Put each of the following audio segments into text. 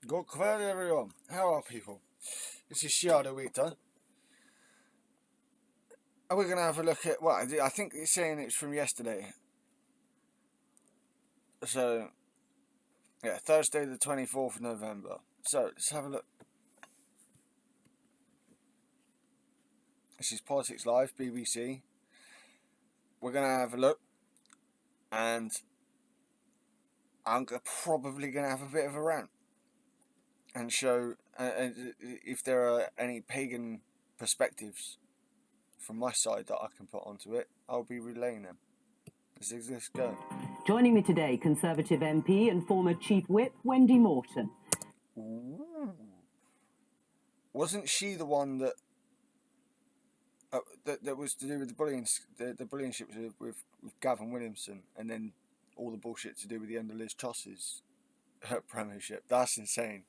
Good kväll everyone. How are people? This is Geola Wita. And we're going to have a look at, well, I think it's saying it's from yesterday. So, yeah, Thursday the 24th of November. So, let's have a look. This is Politics Live, BBC. We're going to have a look. And I'm probably going to have a bit of a rant. And show if there are any pagan perspectives from my side that I can put onto it. I'll be relaying them. Let's go. Joining me today, Conservative MP and former Chief Whip, Wendy Morton. Ooh. Wasn't she the one that that was to do with the bullying, the bullying shit with Gavin Williamson, and then all the bullshit to do with the end of Liz Truss's premiership? That's insane.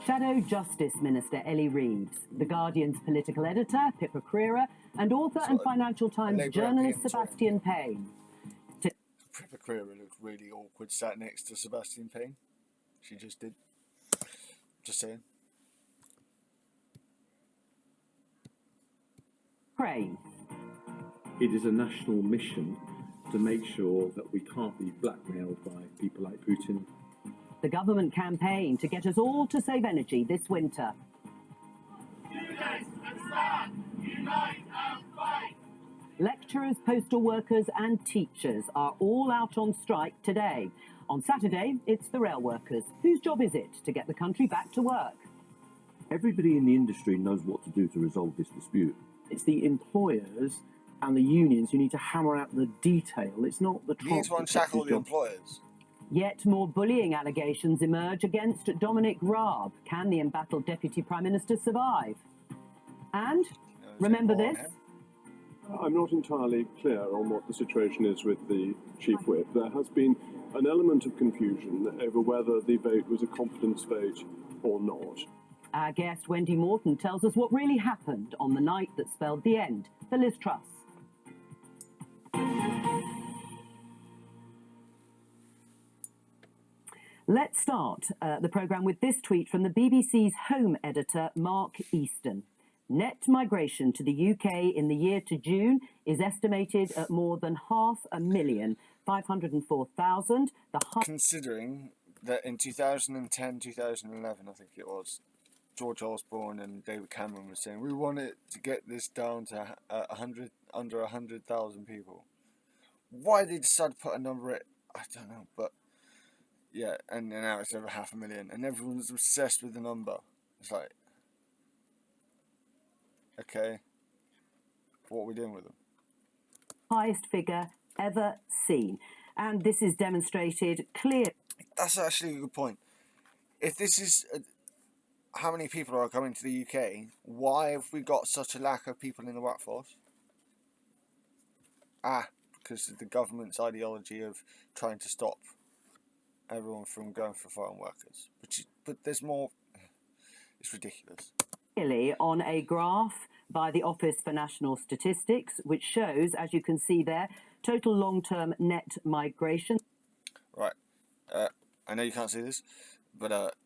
Shadow Justice Minister Ellie Reeves, The Guardian's political editor Pippa Crerar, and author and Financial Times journalist Sebastian Payne. Pippa Crerar looked really awkward sat next to Sebastian Payne. She just did. Just saying. Pray. It is a national mission to make sure that we can't be blackmailed by people like Putin. The government campaign to get us all to save energy this winter. Students and staff, unite and fight! Lecturers, postal workers and teachers are all out on strike today. On Saturday, it's the rail workers. Whose job is it to get the country back to work? Everybody in the industry knows what to do to resolve this dispute. It's the employers and the unions who need to hammer out the detail. It's not the transport. These won't tackle the employers. Yet more bullying allegations emerge against Dominic Raab. Can the embattled Deputy Prime Minister survive? And, remember this? I'm not entirely clear on what the situation is with the Chief Whip. There has been an element of confusion over whether the vote was a confidence vote or not. Our guest Wendy Morton tells us what really happened on the night that spelled the end for Liz Truss. Let's start the programme with this tweet from the BBC's Home editor, Mark Easton. Net migration to the UK in the year to June is estimated at more than 504,000. Considering that in 2010, 2011, I think it was, George Osborne and David Cameron were saying we want it to get this down to under 100,000 people. Why they decided to put a number at, I don't know, but yeah, and now it's over 500,000, and everyone's obsessed with the number. It's like, okay, what are we doing with them? Highest figure ever seen, and this is demonstrated clear. That's actually a good point. If this is how many people are coming to the UK, why have we got such a lack of people in the workforce? Because of the government's ideology of trying to stop everyone from going for foreign workers. But there's more. It's ridiculous. Clearly on a graph by the Office for National Statistics, which shows, as you can see there, total long-term net migration. Right. I know you can't see this, but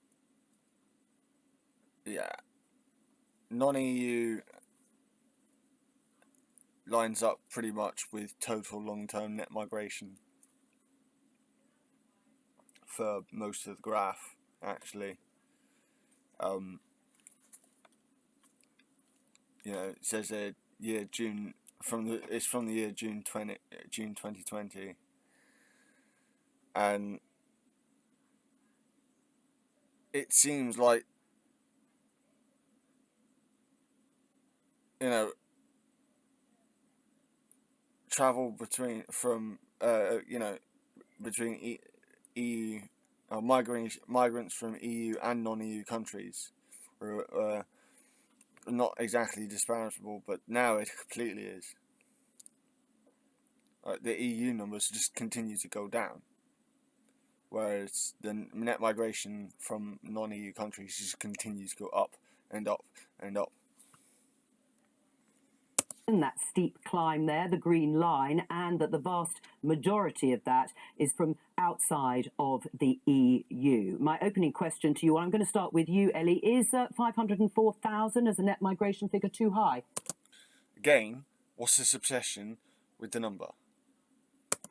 yeah, non-EU lines up pretty much with total long-term net migration for most of the graph, actually. You know, it says year June it's from the year June 2020, and it seems like, you know, travel between EU migrants from EU and non-EU countries are not exactly disparable, but now it completely is. The EU numbers just continue to go down, whereas the net migration from non-EU countries just continues to go up and up and up. that steep climb there, the green line, and that the vast majority of that is from outside of the EU. My opening question to you, I'm going to start with you, Ellie, is 504,000 as a net migration figure too high? Again, what's this obsession with the number?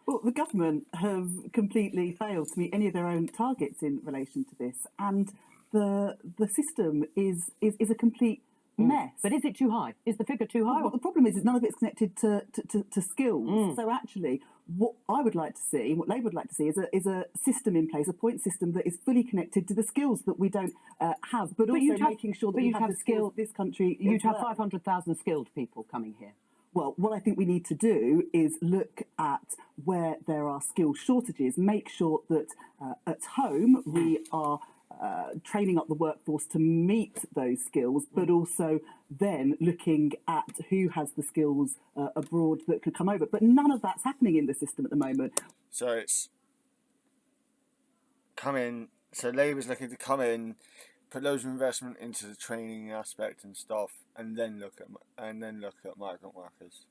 Well, the government have completely failed to meet any of their own targets in relation to this, and the system is a complete mess. But is it too high? Is the figure too high? Well, the problem is none of it's connected to skills. So actually, what I would like to see, what Labour would like to see, is a system in place, a point system that is fully connected to the skills that we don't have, but also making sure that we have the skills this country. You'd have 500,000 skilled people coming here. Well, what I think we need to do is look at where there are skill shortages, make sure that at home we are training up the workforce to meet those skills, but also then looking at who has the skills abroad that could come over. But none of that's happening in the system at the moment. So it's come in. So Labour's looking to come in, put loads of investment into the training aspect and stuff, and then look at migrant workers.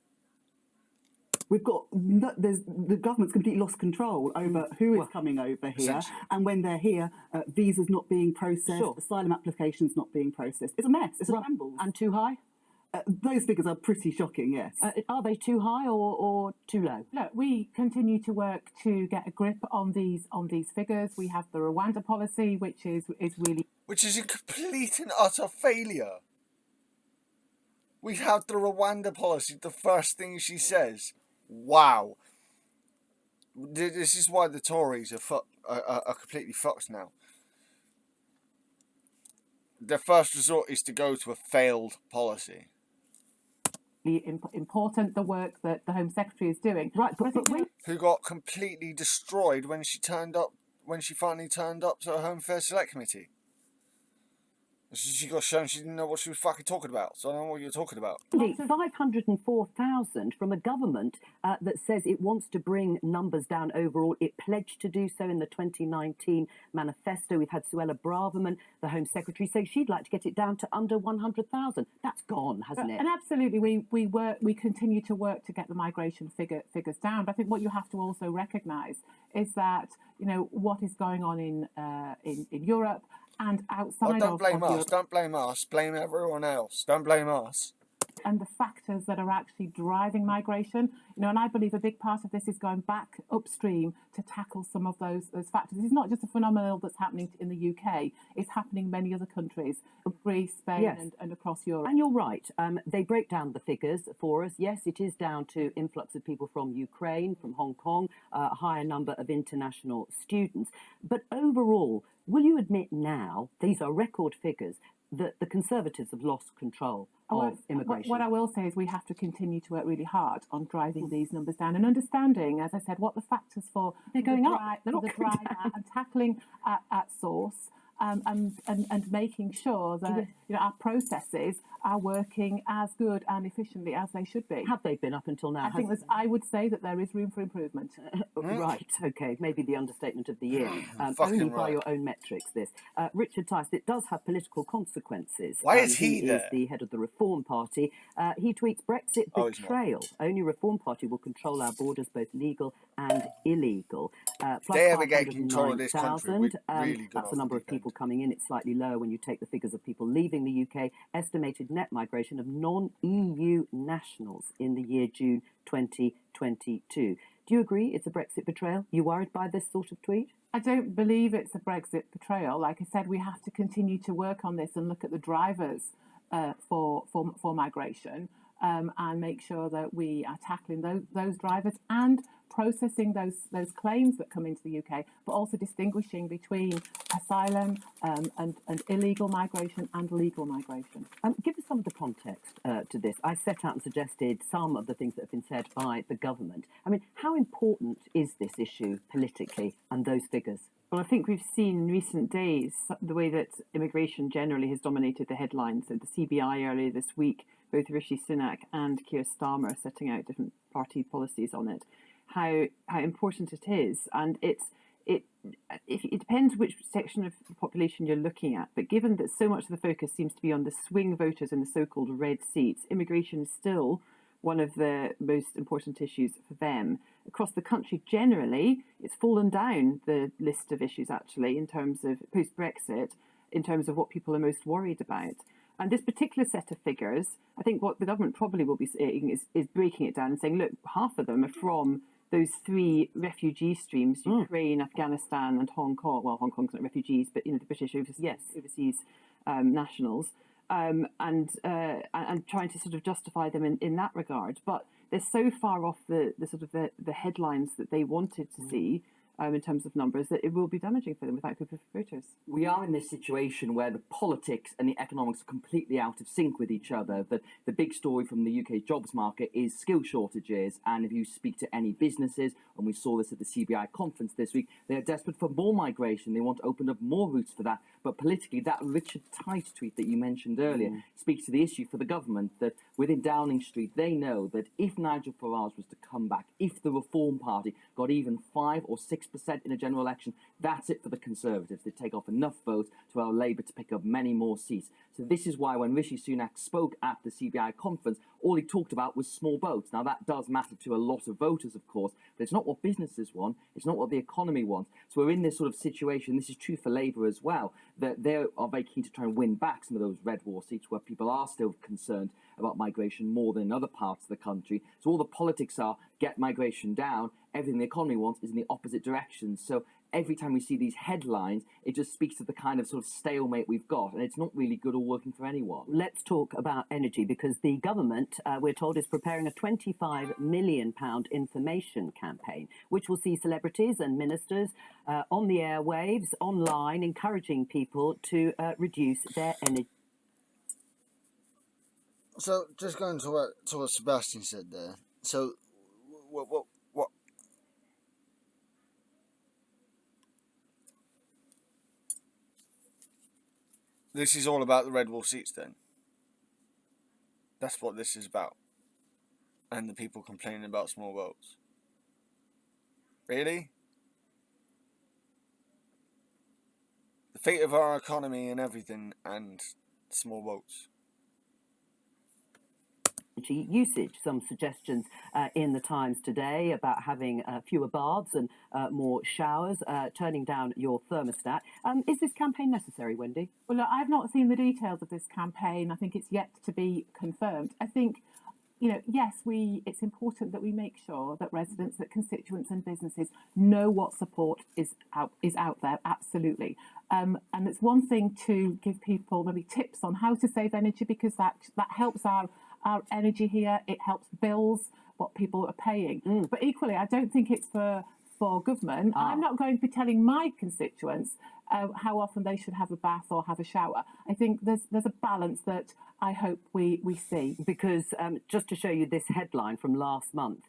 We've got the government's completely lost control over who is coming over here, and when they're here, visas not being processed, asylum applications not being processed. It's a mess. It's a shambles. And too high? Those figures are pretty shocking. Yes. Are they too high or too low? Look, we continue to work to get a grip on these figures. We have the Rwanda policy, which is really a complete and utter failure. We have the Rwanda policy. The first thing she says. Wow. This is why the Tories are completely fucked now. Their first resort is to go to a failed policy. Important, the work that the Home Secretary is doing. Right, but who got completely destroyed when she finally turned up to a Home Affairs Select Committee. She got shown she didn't know what she was fucking talking about. So I don't know what you're talking about. 504,000 from a government that says it wants to bring numbers down overall. It pledged to do so in the 2019 manifesto. We've had Suella Braverman, the Home Secretary, say she'd like to get it down to under 100,000. That's gone, hasn't it? And absolutely, we continue to work to get the migration figures down. But I think what you have to also recognise is that what is going on in Europe. And outside don't blame us. Europe, don't blame us. Blame everyone else. Don't blame us. And the factors that are actually driving migration, and I believe a big part of this is going back upstream to tackle some of those factors. This is not just a phenomenon that's happening in the UK; it's happening in many other countries, Greece, Spain, and across Europe. And you're right. They break down the figures for us. Yes, it is down to influx of people from Ukraine, from Hong Kong, a higher number of international students. But overall, will you admit now, these are record figures, that the Conservatives have lost control of immigration? What I will say is we have to continue to work really hard on driving these numbers down and understanding, as I said, what the factors for they're going up. They're not going down. And tackling at source. And making sure that our processes are working as good and efficiently as they should be. Have they been up until now? I would say that there is room for improvement. Right, okay, maybe the understatement of the year. Only by your own metrics, this. Richard Tice, it does have political consequences. Why is he there? He is the head of the Reform Party. He tweets, Brexit betrayal. Only Reform Party will control our borders, both legal and illegal. Plus they ever get control of this country, that's the number of people coming in. It's slightly lower when you take the figures of people leaving the UK. Estimated net migration of non-EU nationals in the year June 2022. Do you agree it's a Brexit betrayal? You worried by this sort of tweet? I don't believe it's a Brexit betrayal. Like I said, we have to continue to work on this and look at the drivers for migration and make sure that we are tackling those drivers and processing those claims that come into the UK, but also distinguishing between asylum and illegal migration and legal migration. Give us some of the context to this. I set out and suggested some of the things that have been said by the government. I mean, how important is this issue politically and those figures? Well, I think we've seen in recent days the way that immigration generally has dominated the headlines. So the CBI earlier this week, both Rishi Sunak and Keir Starmer setting out different party policies on it. How important it is, and it depends which section of the population you're looking at. But given that so much of the focus seems to be on the swing voters in the so-called red seats, immigration is still one of the most important issues for them. Across the country generally, it's fallen down the list of issues actually in terms of post-Brexit, in terms of what people are most worried about. And this particular set of figures, I think what the government probably will be saying is breaking it down and saying, look, half of them are from those three refugee streams, Ukraine, Afghanistan and Hong Kong. Well, Hong Kong's not refugees, but the British overseas nationals. And trying to sort of justify them in that regard. But they're so far off the sort of the headlines that they wanted to see in terms of numbers that it will be damaging for them without group of voters. We are in this situation where the politics and the economics are completely out of sync with each other. The big story from the UK jobs market is skill shortages, and if you speak to any businesses, and we saw this at the CBI conference this week, they are desperate for more migration. They want to open up more routes for that. But politically, that Richard Tice tweet that you mentioned earlier speaks to the issue for the government that within Downing Street, they know that if Nigel Farage was to come back, if the Reform Party got even 5 or 6% in a general election, that's it for the Conservatives. They take off enough votes to allow Labour to pick up many more seats. So this is why when Rishi Sunak spoke at the CBI conference, all he talked about was small votes. Now that does matter to a lot of voters, of course, but it's not what businesses want. It's not what the economy wants. So we're in this sort of situation, this is true for Labour as well, that they are very keen to try and win back some of those red wall seats where people are still concerned about migration more than in other parts of the country. So all the politics are get migration down, everything the economy wants is in the opposite direction. So every time we see these headlines, it just speaks to the kind of sort of stalemate we've got, and it's not really good or working for anyone. Let's talk about energy, because the government, we're told, is preparing a £25 million information campaign, which will see celebrities and ministers on the airwaves, online, encouraging people to reduce their energy. So, just going to what Sebastian said there. So, what this is all about the red wall seats then? That's what this is about. And the people complaining about small votes. Really? The fate of our economy and everything, and small votes. Usage. Some suggestions in the Times today about having fewer baths and more showers, turning down your thermostat. Is this campaign necessary, Wendy? Well, look, I've not seen the details of this campaign. I think it's yet to be confirmed. I think, yes, it's important that we make sure that residents, that constituents and businesses know what support is out there, absolutely. And it's one thing to give people maybe tips on how to save energy, because that helps our energy here. It helps bills, what people are paying. But equally, I don't think it's for government. I'm not going to be telling my constituents how often they should have a bath or have a shower. I think there's a balance that I hope we see. Because just to show you this headline from last month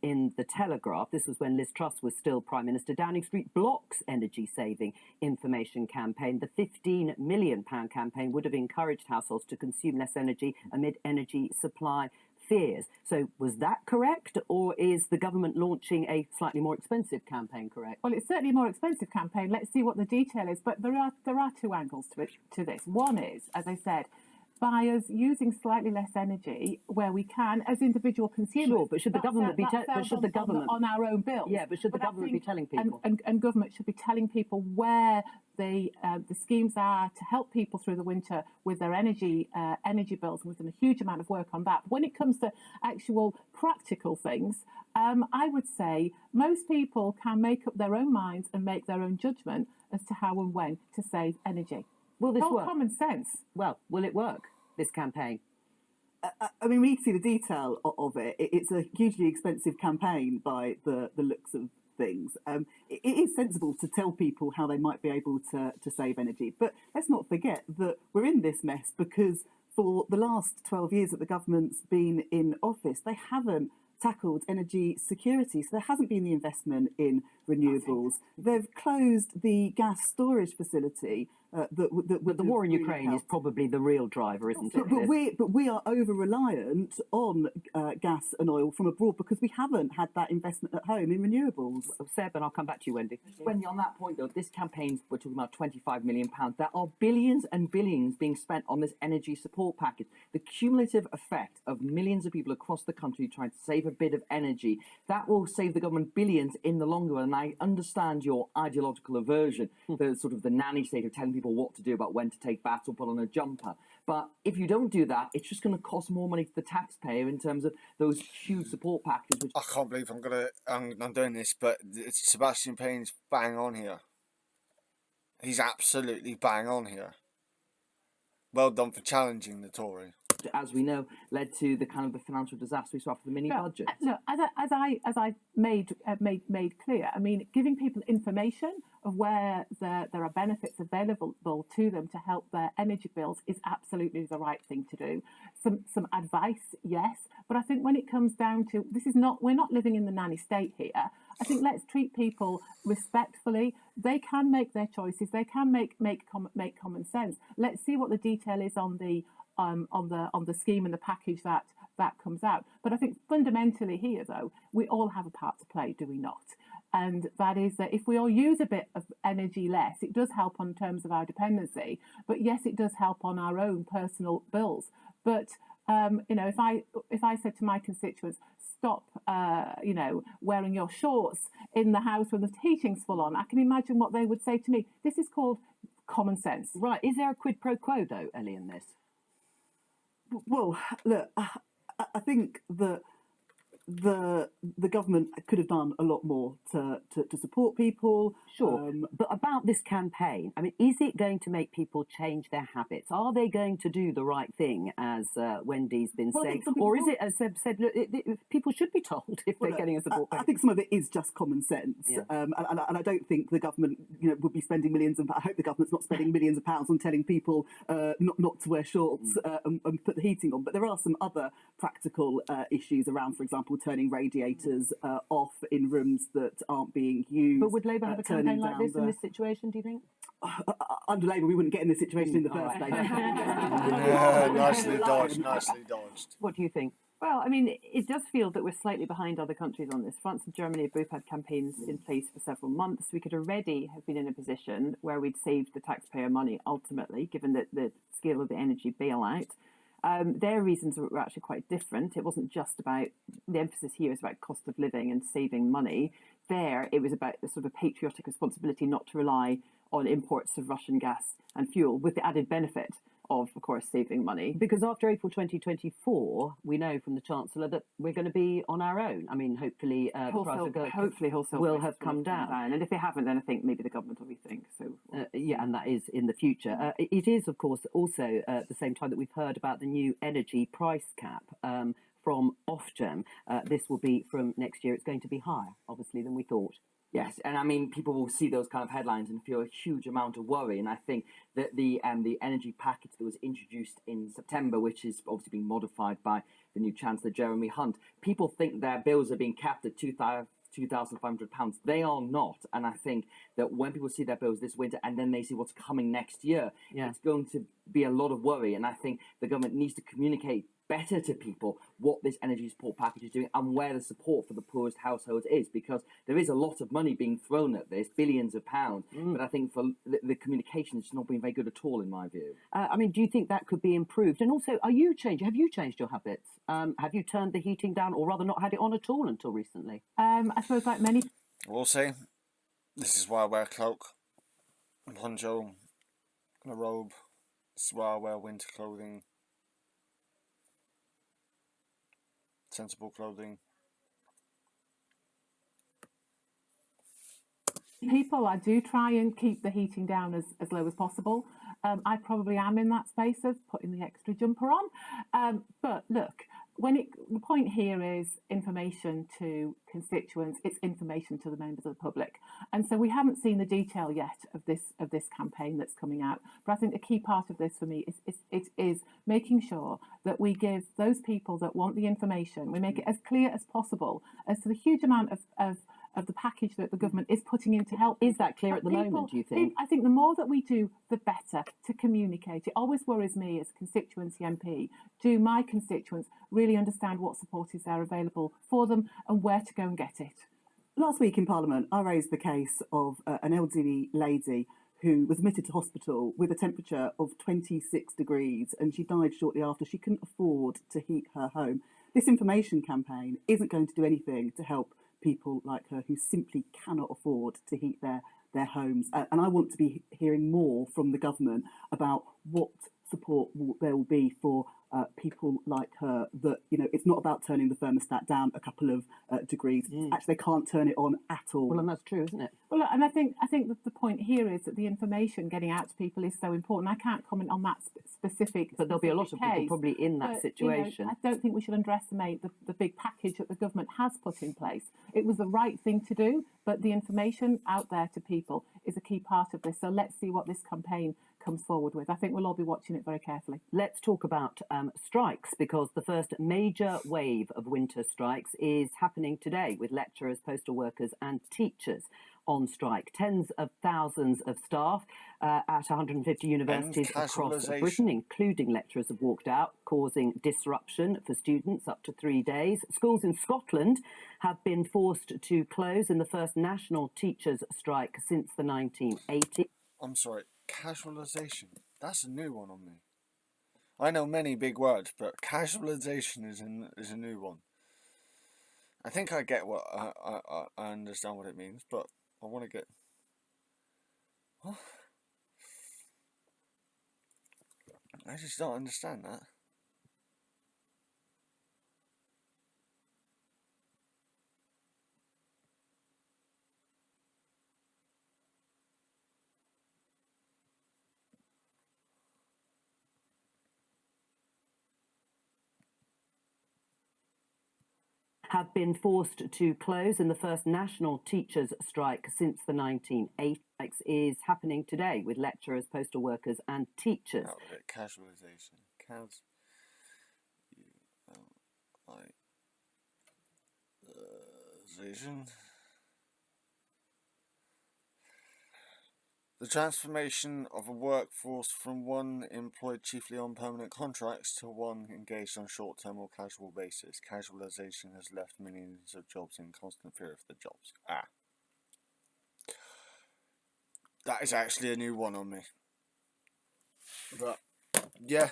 in The Telegraph, this was when Liz Truss was still Prime Minister, Downing Street blocks energy-saving information campaign. The £15 million campaign would have encouraged households to consume less energy amid energy supply fears. So was that correct, or is the government launching a slightly more expensive campaign correct? Well, it's certainly a more expensive campaign. Let's see what the detail is. But there are two angles to this. One is, as I said, by us using slightly less energy where we can as individual consumers. Sure, but should the government be on our own bills? Yeah, but should the government be telling people? And government should be telling people where the schemes are to help people through the winter with their energy bills. We've done a huge amount of work on that. But when it comes to actual practical things, I would say most people can make up their own minds and make their own judgment as to how and when to save energy. Will this work? Common sense. Well, will it work, this campaign? I mean, we need to see the detail of it. It's a hugely expensive campaign by the looks of things. It is sensible to tell people how they might be able to save energy. But let's not forget that we're in this mess because for the last 12 years that the government's been in office, they haven't tackled energy security. So there hasn't been the investment in renewables. They've closed the gas storage facility But the war in Ukraine is probably the real driver, isn't it? But we are over reliant on gas and oil from abroad because we haven't had that investment at home in renewables. Seb, and I'll come back to you, Wendy. Wendy, on that point though, this campaign, we're talking about £25 million. There are billions and billions being spent on this energy support package. The cumulative effect of millions of people across the country trying to save a bit of energy, that will save the government billions in the long run. And I understand your ideological aversion, the sort of the nanny state of telling people what to do about when to take baths or put on a jumper. But if you don't do that, it's just going to cost more money to the taxpayer in terms of those huge support packages. Which I can't believe I'm doing this, but Sebastian Payne's bang on here. He's absolutely bang on here. Well done for challenging the Tory. As we know, led to the kind of the financial disaster we saw after the mini budget. Look, as I made clear, I mean, giving people information of where there are benefits available to them to help their energy bills is absolutely the right thing to do. Some advice, yes, but I think when it comes down to we're not living in the nanny state here. I think let's treat people respectfully. They can make their choices. They can make common sense. Let's see what the detail is on the scheme and the package that comes out. But I think fundamentally here, though, we all have a part to play, do we not? And that is that if we all use a bit of energy less, it does help on terms of our dependency. But yes, it does help on our own personal bills. But if I said to my constituents, stop, wearing your shorts in the house when the heating's full on, I can imagine what they would say to me. This is called common sense. Right. Is there a quid pro quo, though, Ellie, in this? Well, look, I think that the government could have done a lot more to support people. Sure, but about this campaign, I mean, is it going to make people change their habits? Are they going to do the right thing, as Wendy's been saying? Or is it, as Seb said, look, people should be told if they're getting a support package? I think some of it is just common sense. Yeah. And I don't think the government would be spending millions, I hope the government's not spending millions of pounds on telling people not to wear shorts and put the heating on. But there are some other practical issues around, for example, turning radiators off in rooms that aren't being used. But would Labour have a campaign like this in this situation, do you think? Under Labour, we wouldn't get in this situation in the first place. Yeah, nicely dodged, nicely dodged. What do you think? Well, I mean, it does feel that we're slightly behind other countries on this. France and Germany have both had campaigns in place for several months. We could already have been in a position where we'd saved the taxpayer money ultimately, given the scale of the energy bailout. Their reasons were actually quite different. It wasn't just about, the emphasis here is about cost of living and saving money. There, it was about the sort of patriotic responsibility not to rely on imports of Russian gas and fuel, with the added benefit of course, saving money. Because after April 2024, we know from the Chancellor that we're going to be on our own. I mean, hopefully the price of gas will have come down. And if they haven't, then I think maybe the government will rethink. So yeah, and that is in the future. It is, of course, also at the same time that we've heard about the new energy price cap from Ofgem. This will be from next year. It's going to be higher, obviously, than we thought. Yes, and I mean, people will see those kind of headlines and feel a huge amount of worry. And I think that the energy package that was introduced in September, which is obviously being modified by the new Chancellor Jeremy Hunt, people think their bills are being capped at £2,500. They are not. And I think that when people see their bills this winter and then they see what's coming next year, it's going to be a lot of worry. And I think the government needs to communicate better to people what this energy support package is doing and where the support for the poorest households is, because there is a lot of money being thrown at this, billions of pounds, but I think for the communication it's not been very good at all in my view. I mean, do you think that could be improved? And also, have you changed your habits? Have you turned the heating down, or rather not had it on at all until recently? I suppose like many... We'll see. This is why I wear a cloak, a poncho, and a robe. This is why I wear winter clothing. Sensible clothing. People, I do try and keep the heating down as low as possible. I probably am in that space of putting the extra jumper on. But look, the point here is information to constituents, it's information to the members of the public. And so we haven't seen the detail yet of this campaign that's coming out. But I think the key part of this for me is making sure that we give those people that want the information, we make it as clear as possible as to the huge amount of of the package that the government is putting in to help. Is that clear But at the moment, do you think? I think the more that we do, the better to communicate. It always worries me as a constituency MP. Do my constituents really understand what support is there available for them and where to go and get it? Last week in Parliament, I raised the case of an elderly lady who was admitted to hospital with a temperature of 26 degrees, and she died shortly after. She couldn't afford to heat her home. This information campaign isn't going to do anything to help people like her who simply cannot afford to heat their homes. And I want to be hearing more from the government about what support there will be for people like her, that, you know, it's not about turning the thermostat down a couple of degrees. Actually, they can't turn it on at all. Well, and that's true, isn't it? Well, and I think that the point here is that the information getting out to people is so important. I can't comment on that specific. But there'll be a lot of people case, probably in that but, situation. You know, I don't think we should underestimate the big package that the government has put in place. It was the right thing to do, but the information out there to people is a key part of this. So let's see what this campaign comes forward with. I think we'll all be watching it very carefully. Let's talk about strikes, because the first major wave of winter strikes is happening today, with lecturers, postal workers and teachers on strike. Tens of thousands of staff at 150 universities across Britain, including lecturers, have walked out, causing disruption for students up to 3 days. Schools in Scotland have been forced to close in the first national teachers' strike since the 1980s. I'm sorry, casualisation. That's a new one on me. I know many big words, but casualisation is a new one. I think I get what I understand what it means, but I want to get. What? I just don't understand that. Have been forced to close in the first national teachers' strike since the 1980s. Is happening today, with lecturers, postal workers and teachers. Casualisation. The transformation of a workforce from one employed chiefly on permanent contracts to one engaged on short-term or casual basis. Casualisation has left millions of jobs in constant fear of the jobs. That is actually a new one on me. But, yeah.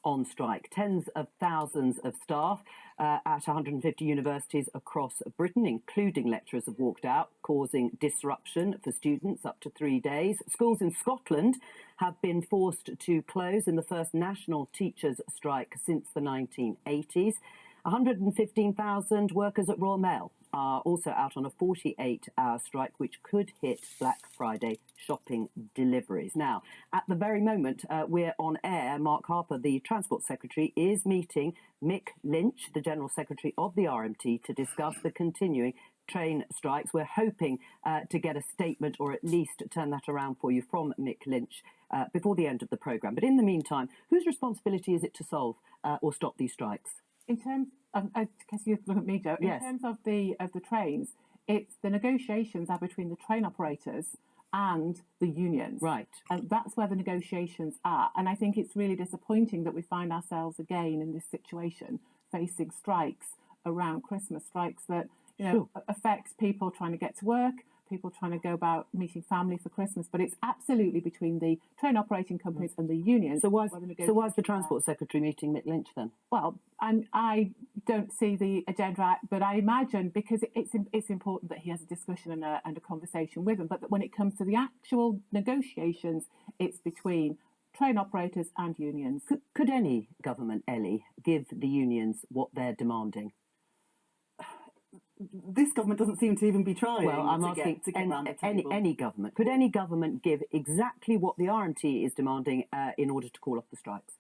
On strike. Tens of thousands of staff at 150 universities across Britain, including lecturers, have walked out, causing disruption for students up to 3 days. Schools in Scotland have been forced to close in the first national teachers' strike since the 1980s. 115,000 workers at Royal Mail are also out on a 48-hour strike, which could hit Black Friday shopping deliveries. Now, at the very moment we're on air, Mark Harper, the Transport Secretary, is meeting Mick Lynch, the General Secretary of the RMT, to discuss the continuing train strikes. We're hoping to get a statement, or at least turn that around for you, from Mick Lynch before the end of the programme. But in the meantime, whose responsibility is it to solve or stop these strikes? In terms of, because you look at me, Joe, Yes. in terms of the trains, it's the negotiations are between the train operators and the unions. Right. And that's where the negotiations are. And I think it's really disappointing that we find ourselves again in this situation, facing strikes around Christmas, strikes that, you know, affects people trying to get to work, people trying to go about meeting family for Christmas. But it's absolutely between the train operating companies and the unions. So why is the Transport Secretary meeting Mick Lynch then? Well, I don't see the agenda, but I imagine, because it's important that he has a discussion and a conversation with them. But that when it comes to the actual negotiations, it's between train operators and unions. Could any government, Ellie, give the unions what they're demanding? This government doesn't seem to even be trying. Well, I'm asking any government. Could any government give exactly what the RMT is demanding in order to call off the strikes?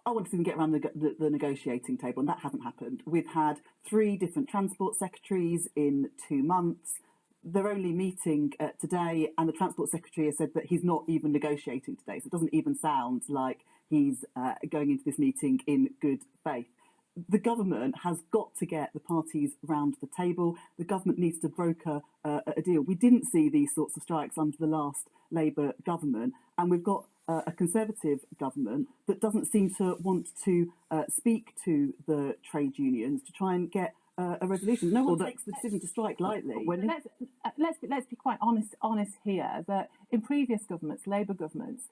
I want to see them get around the negotiating table, and that hasn't happened. We've had 3 different transport secretaries in 2 months. They're only meeting today, and the Transport Secretary has said that he's not even negotiating today, so it doesn't even sound like he's going into this meeting in good faith. the government has got to get the parties round the table. The government needs to broker a deal. We didn't see these sorts of strikes under the last Labour government, and we've got a Conservative government that doesn't seem to want to speak to the trade unions to try and get a resolution. No one takes the decision to strike lightly. Let's be quite honest here that in previous governments, Labour governments,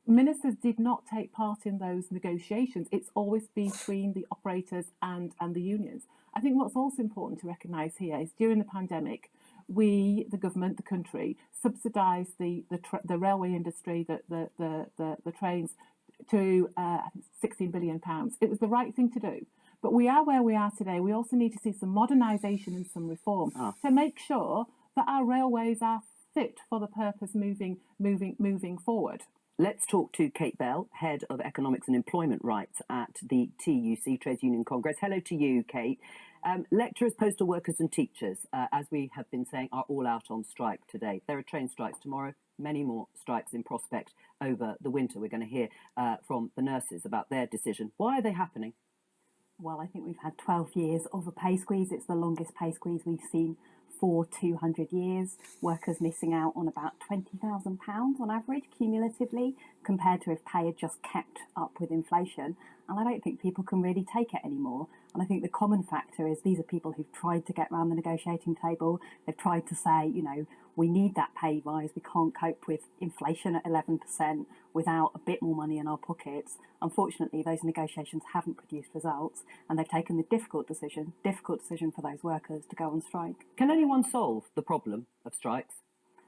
ministers did not take part in those negotiations. It's always been between the operators and the unions. I think what's also important to recognise here is during the pandemic, we, the government, the country, subsidised the railway industry, the trains, to £16 billion. It was the right thing to do. But we are where we are today. We also need to see some modernisation and some reform to make sure that our railways are fit for the purpose moving forward. Let's talk to Kate Bell, Head of Economics and Employment Rights at the TUC, Trades Union Congress. Hello to you, Kate. Lecturers, postal workers and teachers, as we have been saying, are all out on strike today. There are train strikes tomorrow, many more strikes in prospect over the winter. We're going to hear from the nurses about their decision. Why are they happening? Well, I think we've had 12 years of a pay squeeze. It's the longest pay squeeze we've seen for 200 years. Workers missing out on about £20,000 on average cumulatively, compared to if pay had just kept up with inflation. And I don't think people can really take it anymore. And I think the common factor is these are people who've tried to get around the negotiating table. They've tried to say, you know, we need that pay rise. We can't cope with inflation at 11% without a bit more money in our pockets. Unfortunately, those negotiations haven't produced results, and they've taken the difficult decision for those workers to go on strike. Can anyone solve the problem of strikes?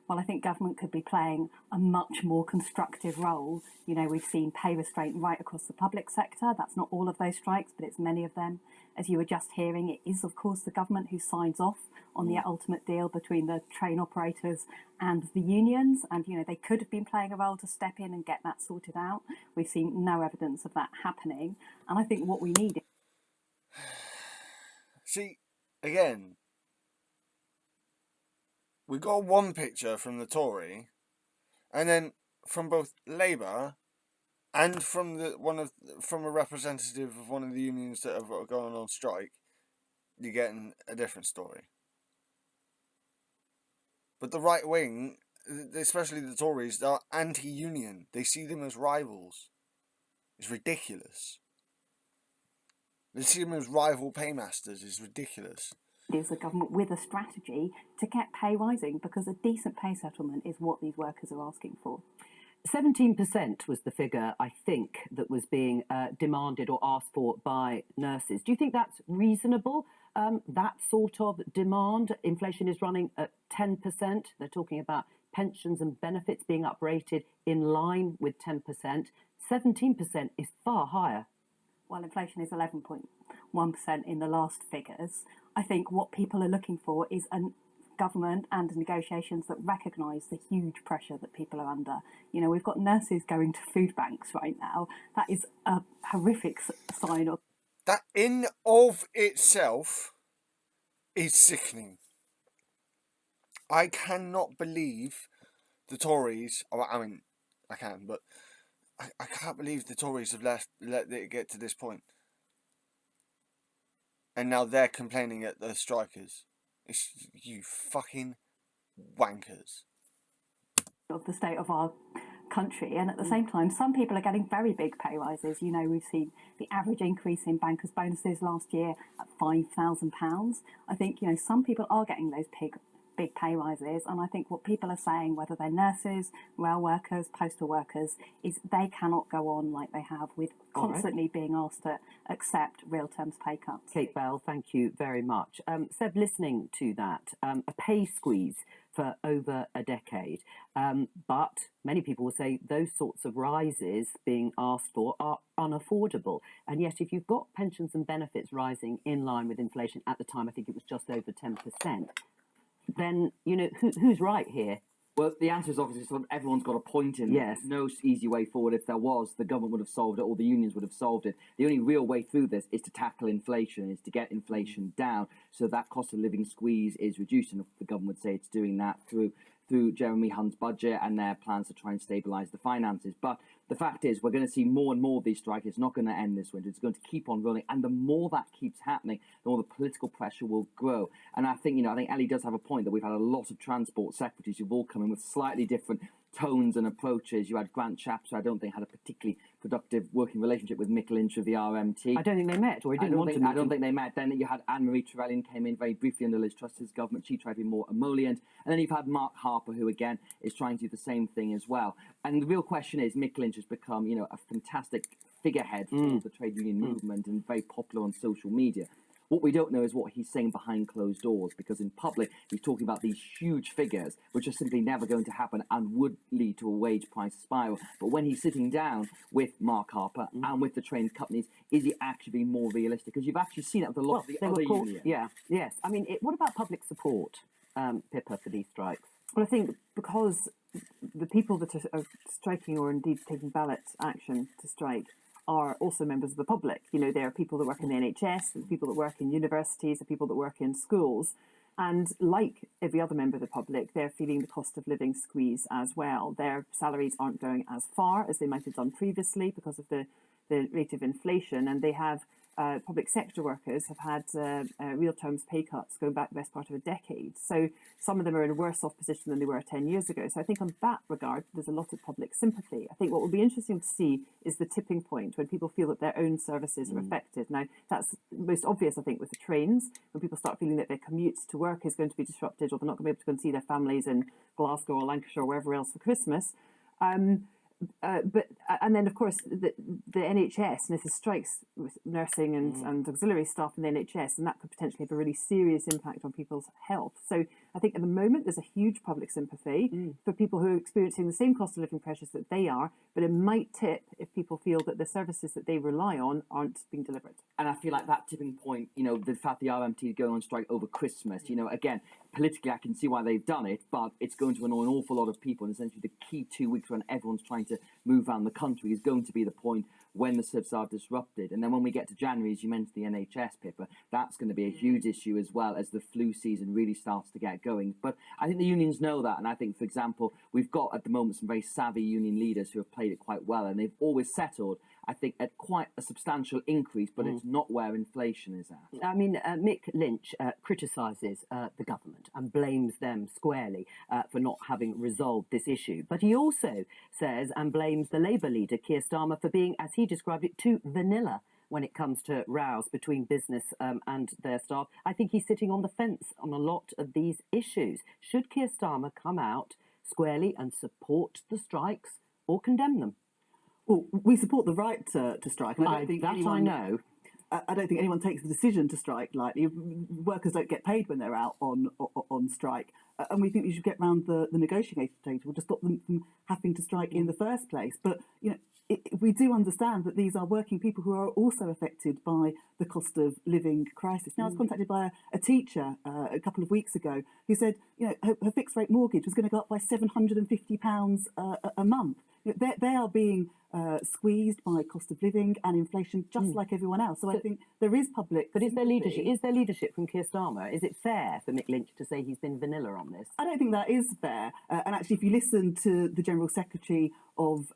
Well, I think government could be playing a much more constructive role. You know, we've seen pay restraint right across the public sector. That's not all of those strikes, but it's many of them. As you were just hearing, it is, of course, the government who signs off on the ultimate deal between the train operators and the unions. And, you know, they could have been playing a role to step in and get that sorted out. We've seen no evidence of that happening. And I think what we need... See, again, we got one picture from the Tory, and then from both Labour and from a representative of one of the unions that have gone on strike, you're getting a different story. But the right wing, especially the Tories, are anti-union. They see them as rivals. It's ridiculous. They see them as rival paymasters. It's ridiculous. Is the government with a strategy to get pay rising, because a decent pay settlement is what these workers are asking for. 17% was the figure, I think, that was being demanded or asked for by nurses. Do you think that's reasonable, that sort of demand? Inflation is running at 10%. They're talking about pensions and benefits being uprated in line with 10%. 17% is far higher. Well, inflation is 11.1% in the last figures. I think what people are looking for is a government and negotiations that recognise the huge pressure that people are under. You know, we've got nurses going to food banks right now. That is a horrific sign of... That in of itself is sickening. I cannot believe the Tories... I mean, I can, but I can't believe the Tories have let it get to this point. And now they're complaining at the strikers. It's you fucking wankers. Of the state of our country, and at the same time, some people are getting very big pay rises. You know, we've seen the average increase in bankers' bonuses last year at £5,000. I think, you know, some people are getting those big pay rises, and I think what people are saying, whether they're nurses, rail workers, postal workers, is they cannot go on like they have, with constantly being asked to accept real terms pay cuts. Kate Bell, thank you very much. Seb, listening to that, a pay squeeze for over a decade, but many people will say those sorts of rises being asked for are unaffordable. And yet if you've got pensions and benefits rising in line with inflation, at the time I think it was just over 10%, then, you know, who's right here? Well, the answer is obviously everyone's got a point in yes. There's no easy way forward. If there was, the government would have solved it, or the unions would have solved it. The only real way through this is to tackle inflation, is to get inflation down, so that cost of living squeeze is reduced. And the government would say it's doing that through through Jeremy Hunt's budget and their plans to try and stabilise the finances. But the fact is, we're going to see more and more of these strikes. It's not going to end this winter. It's going to keep on running. And the more that keeps happening, the more the political pressure will grow. And I think, I think Ellie does have a point that we've had a lot of transport secretaries who've all come in with slightly different tones and approaches. You had Grant Shapps, who I don't think had a particularly productive working relationship with Mick Lynch of the RMT. I don't think they met, or he didn't want to meet. I don't think they met. Then you had Anne-Marie Trevelyan came in very briefly under Liz Truss's government. She tried to be more emollient. And then you've had Mark Harper, who again is trying to do the same thing as well. And the real question is, Mick Lynch has become, a fantastic figurehead for the trade union movement and very popular on social media. What we don't know is what he's saying behind closed doors, because in public he's talking about these huge figures which are simply never going to happen and would lead to a wage price spiral. But when he's sitting down with Mark Harper and with the train companies, is he actually being more realistic? Because you've actually seen it with a lot of the other unions. Yes. I mean, what about public support, Pippa, for these strikes? Well, I think because the people that are striking, or indeed taking ballot action to strike, are also members of the public. There are people that work in the NHS, the people that work in universities, the people that work in schools. And like every other member of the public, they're feeling the cost of living squeeze as well. Their salaries aren't going as far as they might have done previously because of the rate of inflation. And they have, public sector workers have had real terms pay cuts going back the best part of a decade. So some of them are in a worse off position than they were 10 years ago. So I think on that regard, there's a lot of public sympathy. I think what will be interesting to see is the tipping point when people feel that their own services are affected. Now, that's most obvious, I think, with the trains, when people start feeling that their commutes to work is going to be disrupted, or they're not going to be able to go and see their families in Glasgow or Lancashire or wherever else for Christmas. And then, of course, the NHS, and if there's strikes with nursing and auxiliary staff in the NHS, and that could potentially have a really serious impact on people's health. So I think at the moment there's a huge public sympathy for people who are experiencing the same cost of living pressures that they are, but it might tip if people feel that the services that they rely on aren't being delivered. And I feel like that tipping point, the fact the RMT is going on strike over Christmas, again, politically I can see why they've done it, but it's going to annoy an awful lot of people. And essentially the key 2 weeks when everyone's trying to move around the country is going to be the point when the services are disrupted. And then when we get to January, as you mentioned, the NHS, Pippa, that's going to be a huge issue as well as the flu season really starts to get going. But I think the unions know that. And I think, for example, we've got at the moment some very savvy union leaders who have played it quite well. And they've always settled, I think, at quite a substantial increase, but it's not where inflation is at. I mean, Mick Lynch criticises the government and blames them squarely for not having resolved this issue. But he also says and blames the Labour leader, Keir Starmer, for being, as he described it, too vanilla when it comes to rows between business and their staff. I think he's sitting on the fence on a lot of these issues. Should Keir Starmer come out squarely and support the strikes or condemn them? Well, we support the right to strike. And I don't think I know. I don't think anyone takes the decision to strike lightly. Workers don't get paid when they're out on strike. And we think we should get round the negotiating table to stop them from having to strike in the first place. But, we do understand that these are working people who are also affected by the cost of living crisis. Now, I was contacted by a teacher a couple of weeks ago who said, her fixed rate mortgage was going to go up by £750 a month. They are being squeezed by cost of living and inflation, just like everyone else. So I think there is public. But is there leadership from Keir Starmer? Is it fair for Mick Lynch to say he's been vanilla on this? I don't think that is fair. And actually, if you listen to the General Secretary of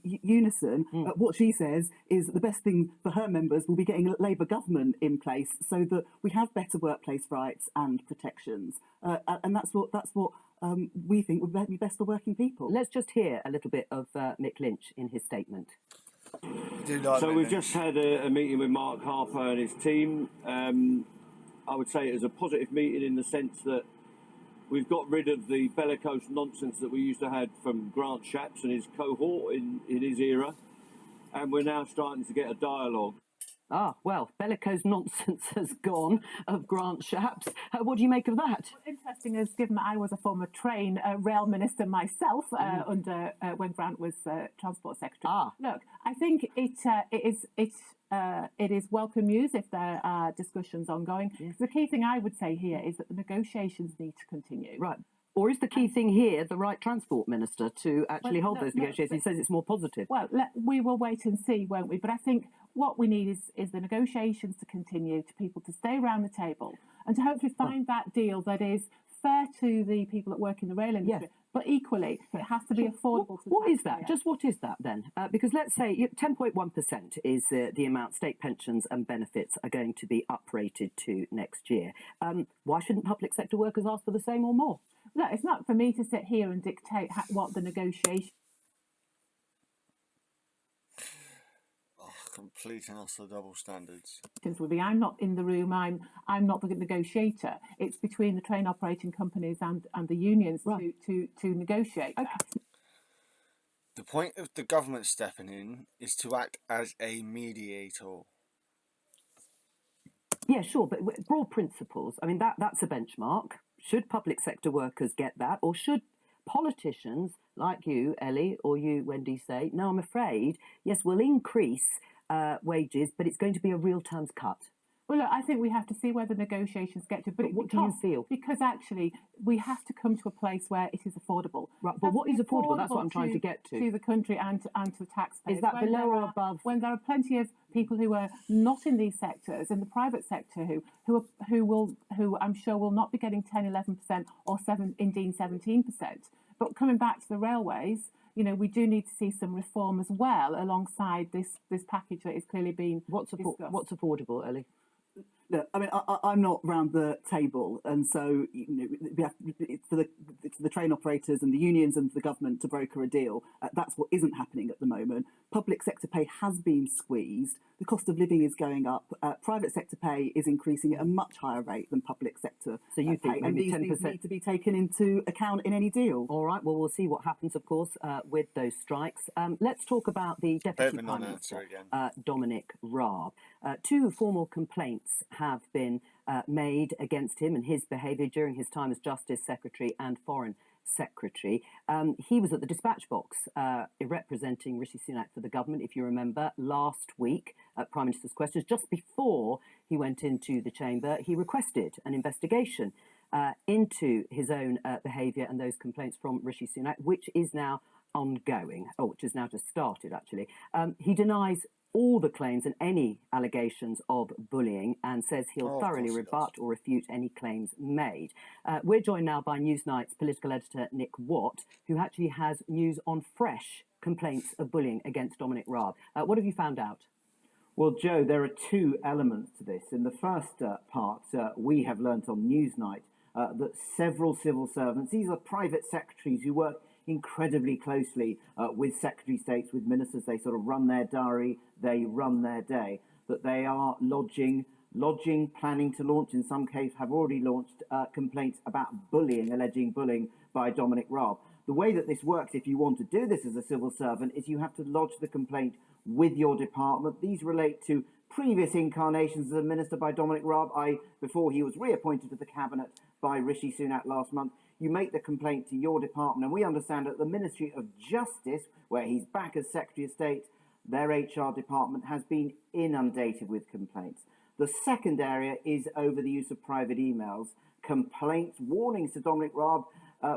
Unison, what she says is that the best thing for her members will be getting a Labour government in place so that we have better workplace rights and protections. And that's what we think would be best for working people. Let's just hear a little bit of Mick Lynch in his statement. So we've just had a meeting with Mark Harper and his team. I would say it was a positive meeting in the sense that we've got rid of the bellicose nonsense that we used to have from Grant Shapps and his cohort in his era, and we're now starting to get a dialogue. Ah, well, bellicose nonsense has gone of Grant Shapps. What do you make of that? What's interesting is, given that I was a former rail minister myself under when Grant was Transport Secretary. Look, I think it is welcome news if there are discussions ongoing. Yeah. The key thing I would say here is that the negotiations need to continue. Right. Or is the key thing here the right Transport Minister to actually hold those negotiations? He says it's more positive. Well, we will wait and see, won't we? But I think what we need is the negotiations to continue, to people to stay around the table and to hopefully find that deal that is fair to the people that work in the rail industry, but equally it has to be affordable to the What is taxpayer. that? Just what is that then? Because let's say 10.1% is the amount state pensions and benefits are going to be uprated to next year. Why shouldn't public sector workers ask for the same or more? No, it's not for me to sit here and dictate what the negotiation. Complete and utter double standards. Would be. I'm not in the room. I'm not the negotiator. It's between the train operating companies and the unions to negotiate. Okay. The point of the government stepping in is to act as a mediator. Yeah, sure, but broad principles. I mean, that's a benchmark. Should public sector workers get that, or should politicians like you, Ellie, or you, Wendy, say, no, I'm afraid, yes, we'll increase wages, but it's going to be a real terms cut? Well, look, I think we have to see where the negotiations get to. But what do you feel? Because actually, we have to come to a place where it is affordable. Right, but what is affordable? That's what I'm trying to get to. To the country and to the taxpayers. Is that below or above? When there are plenty of people who are not in these sectors, in the private sector, who I'm sure will not be getting 10, 11% or 17%. But coming back to the railways, you know, we do need to see some reform as well alongside this package that is clearly being discussed. What's affordable, Ellie? No, I mean, I'm not round the table, and so it's for the train operators and the unions and the government to broker a deal. That's what isn't happening at the moment. Public sector pay has been squeezed. The cost of living is going up. Private sector pay is increasing at a much higher rate than public sector so you think pay. maybe and 10% need to be taken into account in any deal. All right, well, we'll see what happens, of course, with those strikes. Let's talk about the Deputy Prime Minister, Dominic Raab. Two formal complaints have been made against him and his behaviour during his time as Justice Secretary and Foreign Secretary. He was at the dispatch box representing Rishi Sunak for the government, if you remember, last week at Prime Minister's Questions. Just before he went into the chamber, he requested an investigation into his own behaviour and those complaints from Rishi Sunak, which is now ongoing, which has now just started, actually. He denies all the claims and any allegations of bullying and says he'll thoroughly rebut or refute any claims made. We're joined now by Newsnight's political editor Nick Watt, who actually has news on fresh complaints of bullying against Dominic Raab. What have you found out? Well, Joe, there are two elements to this. In the first part, we have learnt on Newsnight that several civil servants, these are private secretaries who work incredibly closely with Secretary of States, with ministers. They sort of run their diary, they run their day, that they are lodging, planning to launch, in some cases have already launched complaints about bullying, alleging bullying by Dominic Raab. The way that this works, if you want to do this as a civil servant, is you have to lodge the complaint with your department. These relate to previous incarnations as a minister by Dominic Raab, before he was reappointed to the cabinet by Rishi Sunak last month. You make the complaint to your department, and we understand that the Ministry of Justice, where he's back as Secretary of State, their HR department has been inundated with complaints. The second area is over the use of private emails. Complaints, warnings to Dominic Raab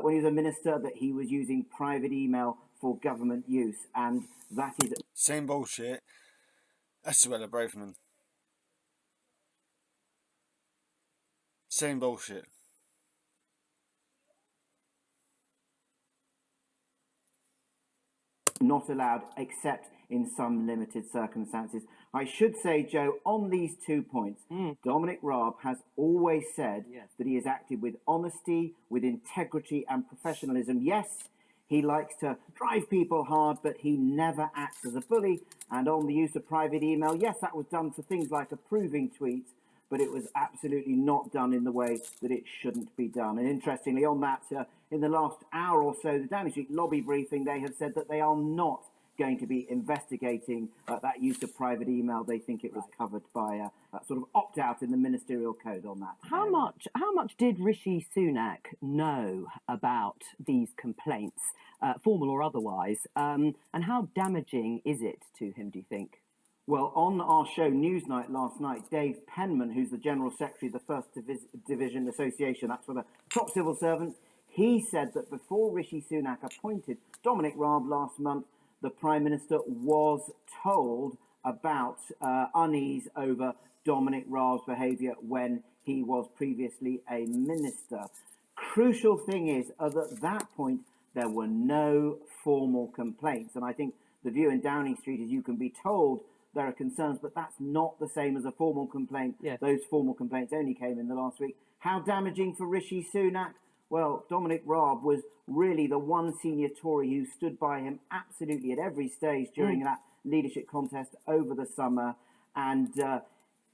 when he was a minister that he was using private email for government use, and that is... Same bullshit. That's Suella Braverman. Same bullshit. Not allowed except in some limited circumstances. I should say, Joe, on these 2 points, Dominic Raab has always said that he has acted with honesty, with integrity and professionalism. Yes, he likes to drive people hard, but he never acts as a bully. And on the use of private email, yes, that was done for things like approving tweets, but it was absolutely not done in the way that it shouldn't be done. And interestingly, on that, in the last hour or so, the Downing Street lobby briefing, they have said that they are not going to be investigating that use of private email. They think it was covered by a sort of opt-out in the ministerial code on that. How much did Rishi Sunak know about these complaints, formal or otherwise, and how damaging is it to him, do you think? Well, on our show Newsnight last night, Dave Penman, who's the General Secretary of the First Division Association, that's for the top civil servants, he said that before Rishi Sunak appointed Dominic Raab last month, the Prime Minister was told about unease over Dominic Raab's behaviour when he was previously a minister. crucial thing is at that point, there were no formal complaints. And I think the view in Downing Street is you can be told there are concerns, but that's not the same as a formal complaint. Yes. Those formal complaints only came in the last week. How damaging for Rishi Sunak? Well, Dominic Raab was really the one senior Tory who stood by him absolutely at every stage during that leadership contest over the summer. And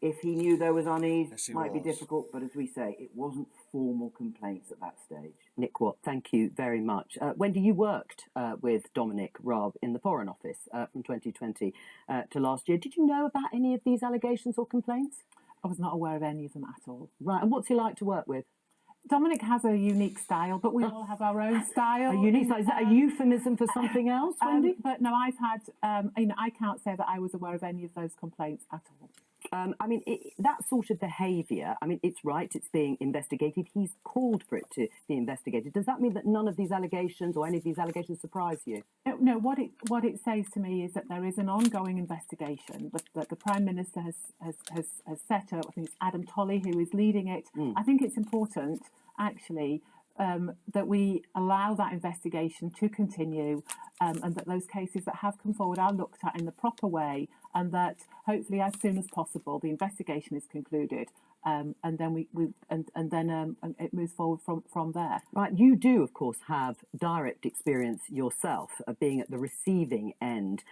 if he knew there was unease, Yes, it might be was. difficult. But as we say, it wasn't formal complaints at that stage. Nick Watt, thank you very much. Wendy, you worked with Dominic Raab in the Foreign Office from 2020 to last year. Did you know about any of these allegations or complaints? I was not aware of any of them at all. Right, and what's he like to work with? Dominic has a unique style, but we all have our own style. A unique style? Is that a euphemism for something else, Wendy? But no, I've had, I can't say that I was aware of any of those complaints at all. That sort of behaviour, it's right, it's being investigated. He's called for it to be investigated. Does that mean that none of these allegations or any of these allegations surprise you? No, what it says to me is that there is an ongoing investigation that the Prime Minister has set up. I think it's Adam Tolley who is leading it. I think it's important, actually, that we allow that investigation to continue and that those cases that have come forward are looked at in the proper way, and that hopefully as soon as possible the investigation is concluded, and then it moves forward from there. Right, you do of course have direct experience yourself of being at the receiving end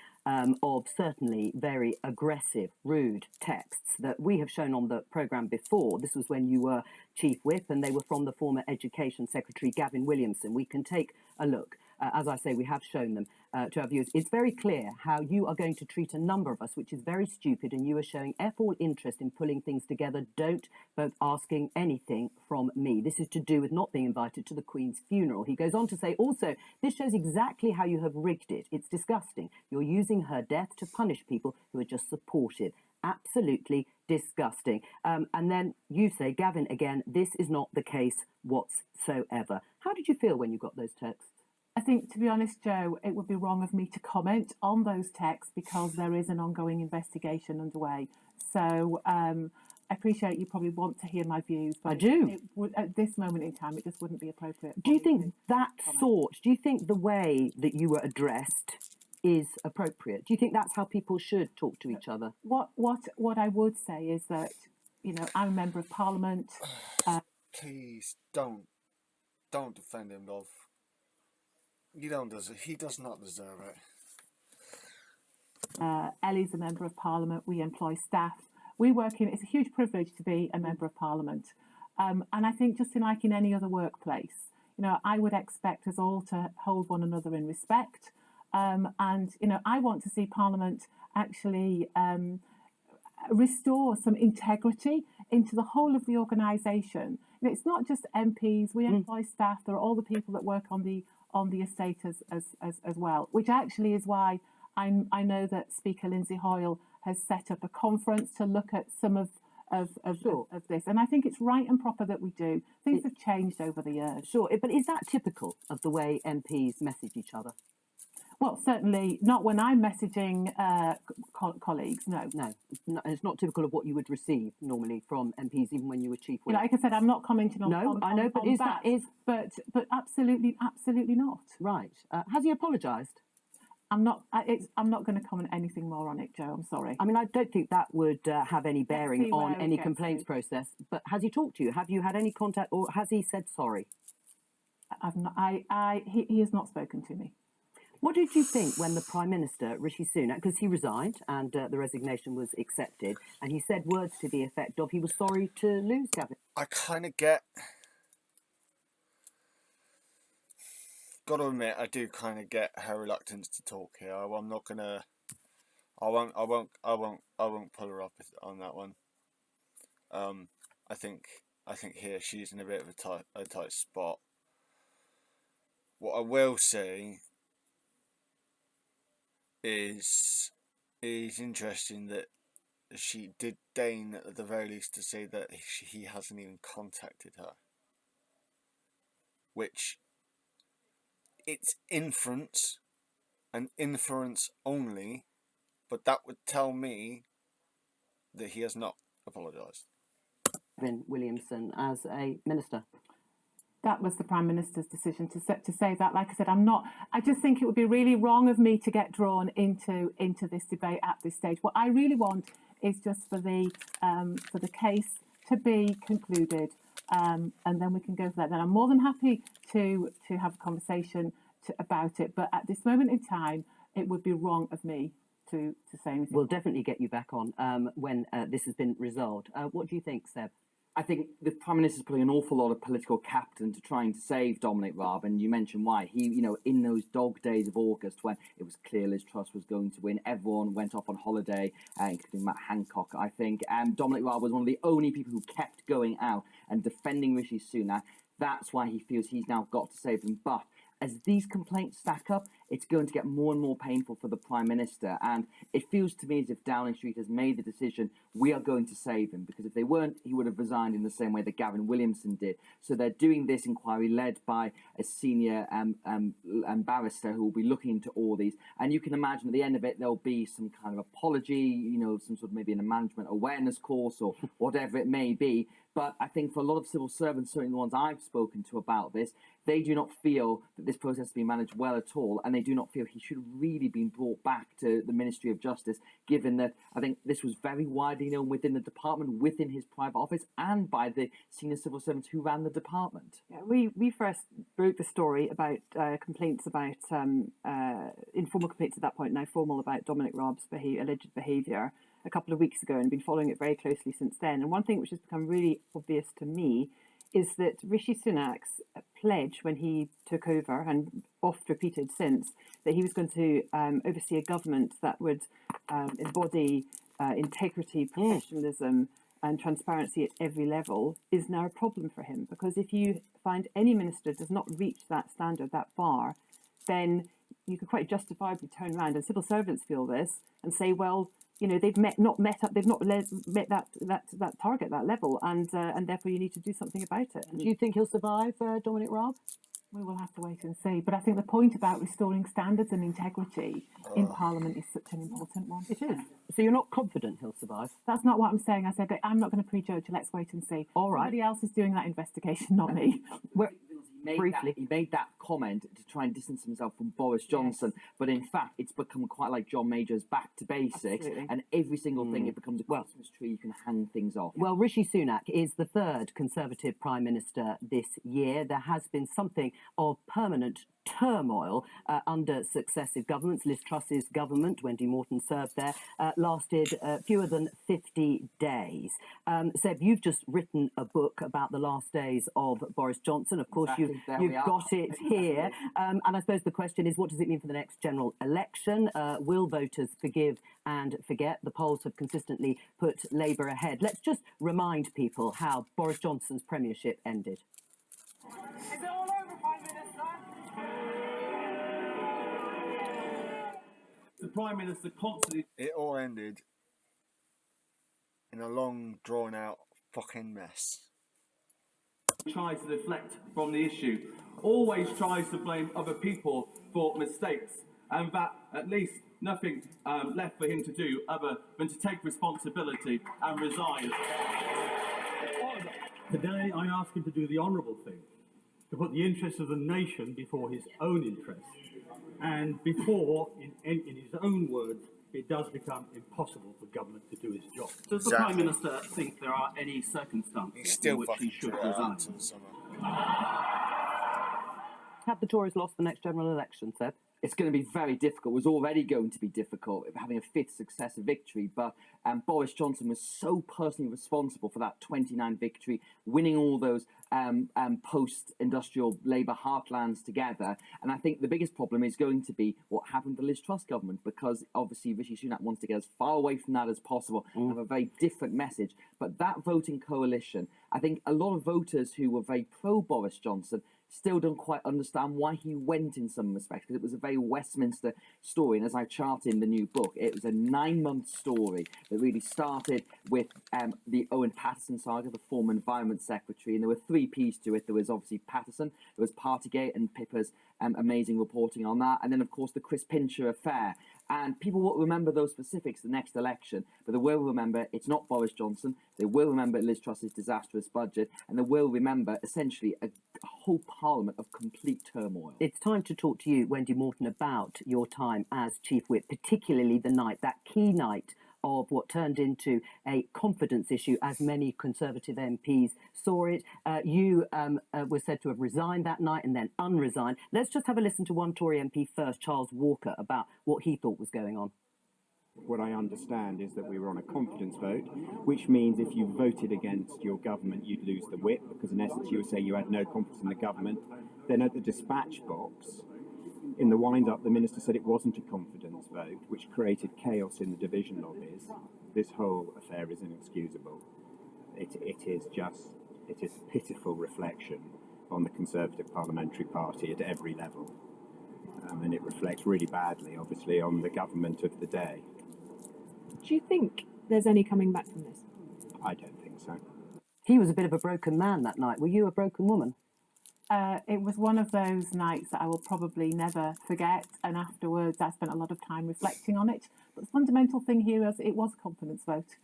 of certainly very aggressive, rude texts that we have shown on the programme before. This was when you were Chief Whip, and they were from the former Education Secretary Gavin Williamson. We can take a look. As I say, we have shown them to our viewers. It's very clear how you are going to treat a number of us, which is very stupid, and you are showing all interest in pulling things together. Don't both asking anything from me. This is to do with not being invited to the Queen's funeral. He goes on to say, also, this shows exactly how you have rigged it. It's disgusting. You're using her death to punish people who are just supportive. Absolutely disgusting. And then you say, Gavin, again, this is not the case whatsoever. How did you feel when you got those texts? I think, to be honest, Joe, it would be wrong of me to comment on those texts because there is an ongoing investigation underway. So I appreciate you probably want to hear my views. But I do. At this moment in time, it just wouldn't be appropriate. Do you think do you think the way that you were addressed is appropriate? Do you think that's how people should talk to each other? What I would say is that, I'm a member of Parliament. Please don't defend him, love. He does not deserve it. Ellie's a member of Parliament. We employ staff. We work in. It's a huge privilege to be a member of Parliament, and I think just like in any other workplace, I would expect us all to hold one another in respect, and I want to see Parliament actually restore some integrity into the whole of the organisation. It's not just MPs. We employ staff. There are all the people that work on the estate as well, which actually is why I know that Speaker Lindsay Hoyle has set up a conference to look at some of this, and I think it's right and proper that we do. Things have changed over the years. Sure, but is that typical of the way MPs message each other? Well, certainly not when I'm messaging colleagues, no. No, it's not typical of what you would receive normally from MPs, even when you were Chief Whip. Like I said, I'm not commenting on. No, I know, but but absolutely not. Right. Has he apologised? I'm not going to comment anything more on it, Joe. I'm sorry. I don't think that would have any bearing on any complaints process. But has he talked to you? Have you had any contact, or has he said sorry? I've not. He has not spoken to me. What did you think when the Prime Minister, Rishi Sunak, because he resigned and the resignation was accepted, and he said words to the effect of he was sorry to lose Gavin? I kind of get. Got to admit, I do kind of get her reluctance to talk here. I'm not gonna. I won't pull her up on that one. I think here she's in a bit of a tight spot. What I will say is interesting that she did deign at the very least to say that he hasn't even contacted her, which it's inference and inference only, but that would tell me that he has not apologised. Gavin Williamson as a minister. that was the Prime Minister's decision to say that. Like I said, I just think it would be really wrong of me to get drawn into this debate at this stage. What I really want is just for the case to be concluded, and then we can go for that. Then I'm more than happy to have a conversation about it. But at this moment in time, it would be wrong of me to say anything. We'll definitely get you back on when this has been resolved. What do you think, Seb? I think the Prime Minister's putting an awful lot of political capital into trying to save Dominic Raab, and you mentioned why. He, in those dog days of August when it was clear Liz Truss was going to win, everyone went off on holiday, including Matt Hancock, I think. Dominic Raab was one of the only people who kept going out and defending Rishi Sunak. That's why he feels he's now got to save them. But as these complaints stack up, it's going to get more and more painful for the Prime Minister. And it feels to me as if Downing Street has made the decision, we are going to save him. Because if they weren't, he would have resigned in the same way that Gavin Williamson did. So they're doing this inquiry led by a senior barrister who will be looking into all these. And you can imagine at the end of it, there'll be some kind of apology, some sort of maybe in a management awareness course or whatever it may be. But I think for a lot of civil servants, certainly the ones I've spoken to about this, they do not feel that this process has been managed well at all, and they do not feel he should have really been brought back to the Ministry of Justice, given that I think this was very widely known within the department, within his private office, and by the senior civil servants who ran the department. Yeah, we first broke the story about complaints about, informal complaints at that point, now formal, about Dominic Raab's alleged behaviour a couple of weeks ago, and been following it very closely since then. And one thing which has become really obvious to me is that Rishi Sunak's pledge when he took over, and oft repeated since, that he was going to oversee a government that would embody integrity, professionalism and transparency at every level, is now a problem for him. Because if you find any minister does not reach that standard, that bar, then you could quite justifiably turn around, and civil servants feel this, and say, well, they've not met that target, that level, and therefore you need to do something about it. Do you think he'll survive, Dominic Raab? We will have to wait and see. But I think the point about restoring standards and integrity in Parliament is such an important one. It is. So you're not confident he'll survive? That's not what I'm saying. I said that I'm not going to prejudge. Let's wait and see. All right. Somebody else is doing that investigation, not me. He made that comment to try and distance himself from Boris Johnson, but in fact it's become quite like John Major's back to basics. Absolutely. And every single thing, it becomes a Christmas tree, you can hang things off. Well, Rishi Sunak is the third Conservative Prime Minister this year. There has been something of permanent turmoil under successive governments. Liz Truss's government, Wendy Morton served there, lasted fewer than 50 days. Seb, you've just written a book about the last days of Boris Johnson. Of course, you've got it here. And I suppose the question is, what does it mean for the next general election? Will voters forgive and forget? The polls have consistently put Labour ahead. Let's just remind people how Boris Johnson's premiership ended. Is it all over, Prime Minister? The Prime Minister constantly... It all ended in a long, drawn-out fucking mess. Tries to deflect from the issue, always tries to blame other people for mistakes, and that at least nothing left for him to do other than to take responsibility and resign. Today I ask him to do the honourable thing, to put the interests of the nation before his own interests, and before, in his own words, it does become impossible for government to do its job. Does the Prime Minister think there are any circumstances in which he should resign? Have the Tories lost the next general election, Seb? It's going to be very difficult. It was already going to be difficult having a fifth successive victory, but Boris Johnson was so personally responsible for that 29 victory, winning all those post-industrial Labour heartlands together. And I think the biggest problem is going to be what happened to the Liz Truss government, because obviously Rishi Sunak wants to get as far away from that as possible and have a very different message. But that voting coalition, I think a lot of voters who were very pro-Boris Johnson still don't quite understand why he went in some respects, because it was a very Westminster story. And as I chart in the new book, it was a 9-month story that really started with the Owen Paterson saga, the former Environment Secretary, and there were 3 Ps to it. There was obviously Paterson, there was Partygate and Pippa's amazing reporting on that, and then of course the Chris Pincher affair. And people will remember those specifics the next election, but they will remember it's not Boris Johnson, they will remember Liz Truss's disastrous budget, and they will remember essentially a whole parliament of complete turmoil. It's time to talk to you, Wendy Morton, about your time as Chief Whip, particularly the night, that key night of what turned into a confidence issue, as many Conservative MPs saw it. You were said to have resigned that night and then unresigned. Let's just have a listen to one Tory MP first, Charles Walker, about what he thought was going on. What I understand is that we were on a confidence vote, which means if you voted against your government, you'd lose the whip, because in essence you would say you had no confidence in the government. Then at the dispatch box, in the wind-up, the minister said it wasn't a confidence vote, which created chaos in the division lobbies. This whole affair is inexcusable. It is a pitiful reflection on the Conservative Parliamentary Party at every level. And it reflects really badly, obviously, on the government of the day. Do you think there's any coming back from this? I don't think so. He was a bit of a broken man that night. Were you a broken woman? It was one of those nights that I will probably never forget, and afterwards I spent a lot of time reflecting on it. But the fundamental thing here is it was a confidence vote.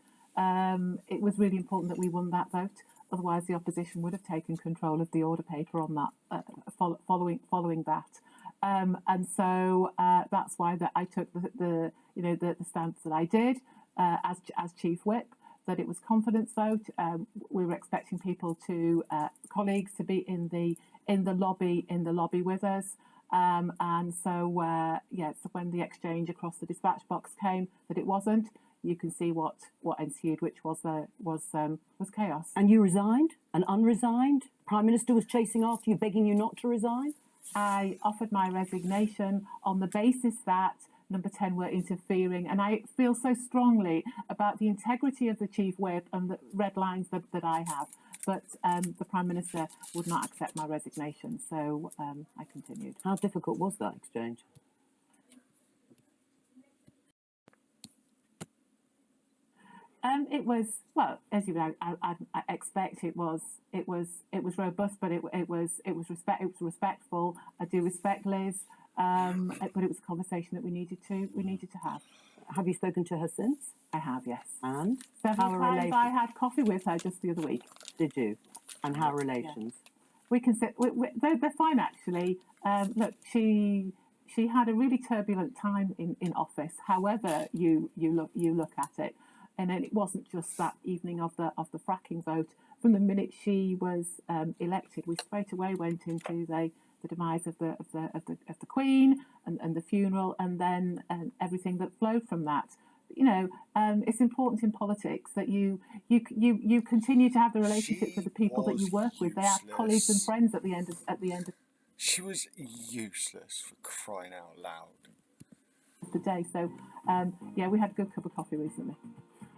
It was really important that we won that vote, otherwise the opposition would have taken control of the order paper on that following that. And so that's why that I took the stance that I did as Chief Whip. That it was confidence vote. We were expecting people colleagues to be in the lobby with us. And so so when the exchange across the dispatch box came, that it wasn't. You can see what ensued, which was chaos. And you resigned and unresigned? Prime Minister was chasing after you, begging you not to resign? I offered my resignation on the basis that Number 10 were interfering, and I feel so strongly about the integrity of the Chief Whip and the red lines that I have. But the Prime Minister would not accept my resignation, so I continued. How difficult was that exchange? It was, well, as you know, I expect it was robust, but it was respectful. I do respect Liz, but it was a conversation that we needed to have. Have you spoken to her since? I have, yes. And several times. I had coffee with her just the other week. Did you? And how are relations? We can sit. They're fine, actually. Look, she had a really turbulent time in office. However, you look at it. And then it wasn't just that evening of the fracking vote. From the minute she was elected, we straight away went into the demise of the Queen and the funeral, and then everything that flowed from that. You know, it's important in politics that you continue to have the relationships with the people that you work with. They are colleagues and friends at the end of. She was useless, for crying out loud. The day. So we had a good cup of coffee recently.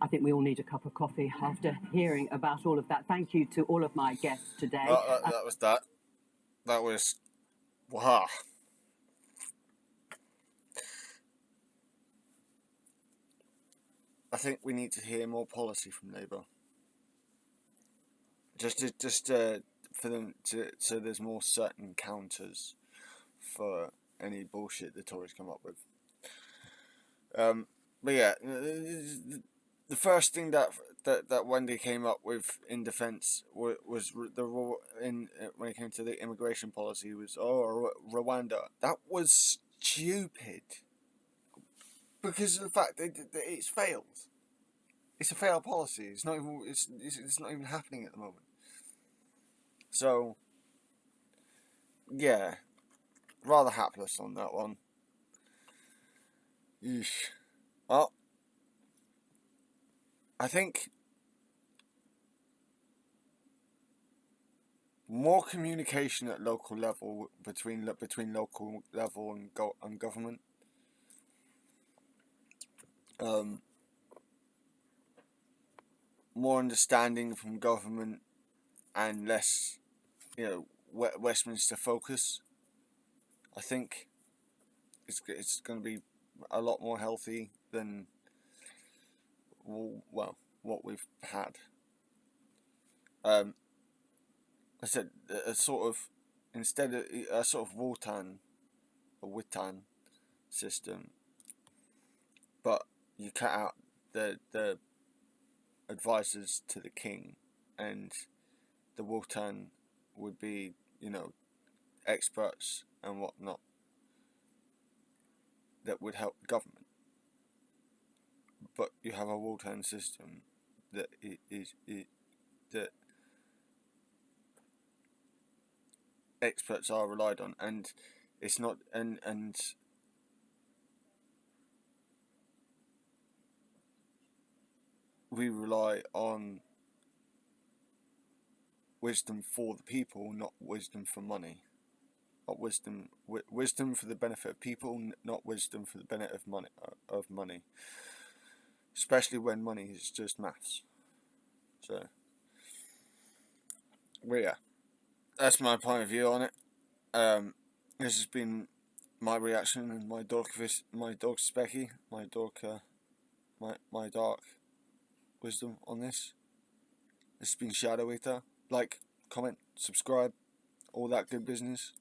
I think we all need a cup of coffee after hearing about all of that. Thank you to all of my guests today. That was wow. I think we need to hear more policy from Labour. Just for them to, so there's more certain counters for any bullshit the Tories come up with. But yeah, the first thing that Wendy came up with in defence was when it came to the immigration policy was Rwanda. That was stupid because of the fact that it's failed. It's a failed policy. It's not even happening at the moment. So yeah, rather hapless on that one. Eesh. Well, I think more communication at local level between local level and government. More understanding from government and less, Westminster focus. I think it's going to be a lot more healthy than what we've had. I said instead of a sort of Wotan or Witan system, you cut out the advisors to the king, and the Wultan would be, experts and whatnot that would help the government. But you have a Wultan system that that experts are relied on, and it's not, and we rely on wisdom for the people, not wisdom for money. Not wisdom for the benefit of people, not wisdom for the benefit of money. Especially when money is just maths. So, well, yeah, that's my point of view on it. This has been my reaction and my dog Specky, my dark wisdom on this. This has been Shadow Eater. Like, comment, subscribe, all that good business.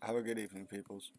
Have a good evening, peoples.